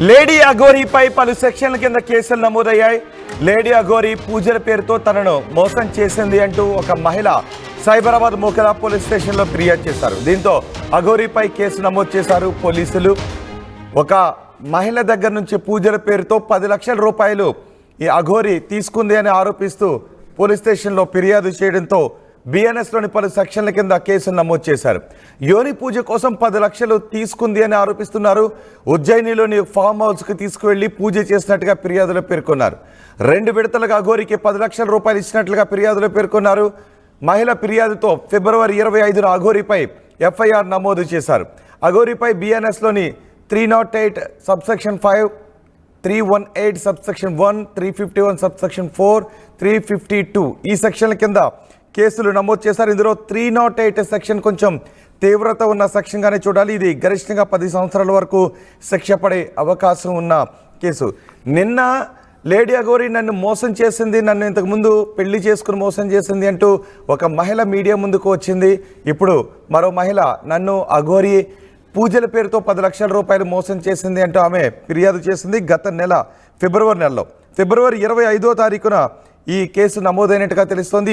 Lady అఘోరీపై పలు సెక్షన్ల కింద కేసులు నమోదయ్యాయి. లేడీ అఘోరీ పూజల పేరుతో తనను మోసం చేసింది అంటూ ఒక మహిళ సైబరాబాద్ మోకలా పోలీస్ స్టేషన్లో ఫిర్యాదు చేశారు. దీంతో అఘోరీపై కేసు నమోదు చేశారు పోలీసులు. ఒక మహిళ దగ్గర నుంచి పూజల పేరుతో 10 లక్షల రూపాయలు ఈ అఘోరీ తీసుకుంది అని ఆరోపిస్తూ పోలీస్ స్టేషన్లో ఫిర్యాదు చేయడంతో బిఎన్ఎస్లోని పలు సెక్షన్ల కింద కేసును నమోదు చేశారు. యోని పూజ కోసం 10 లక్షలు తీసుకుంది అని ఆరోపిస్తున్నారు. ఉజ్జయినిలోని ఫామ్ హౌస్కి తీసుకువెళ్లి పూజ చేసినట్టుగా ఫిర్యాదులో పేర్కొన్నారు. 2 విడతలుగా అఘోరీకి 10 లక్షల రూపాయలు ఇచ్చినట్లుగా ఫిర్యాదులో పేర్కొన్నారు. మహిళ ఫిర్యాదుతో ఫిబ్రవరి 25న అఘోరీపై ఎఫ్ఐఆర్ నమోదు చేశారు. అఘోరీపై బిఎన్ఎస్లోని 308 సబ్సెక్షన్ 5, 318 సబ్సెక్షన్ 1, 351 సబ్సెక్షన్ 4, 352 ఈ సెక్షన్ల కింద కేసులు నమోదు చేశారు. ఇందులో 308 సెక్షన్ కొంచెం తీవ్రత ఉన్న సెక్షన్గానే చూడాలి. ఇది గరిష్టంగా 10 సంవత్సరాల వరకు శిక్ష పడే అవకాశం ఉన్న కేసు. నిన్న లేడీ అఘోరీ నన్ను మోసం చేసింది, నన్ను ఇంతకుముందు పెళ్లి చేసుకుని మోసం చేసింది అంటూ ఒక మహిళ మీడియా ముందుకు వచ్చింది. ఇప్పుడు మరో మహిళ నన్ను అఘోరీ పూజల పేరుతో 10 లక్షల రూపాయలు మోసం చేసింది అంటూ ఆమె ఫిర్యాదు చేసింది. గత నెల ఫిబ్రవరి నెలలో ఫిబ్రవరి 25వ తారీఖున ఈ కేసు నమోదైనట్టుగా తెలుస్తోంది.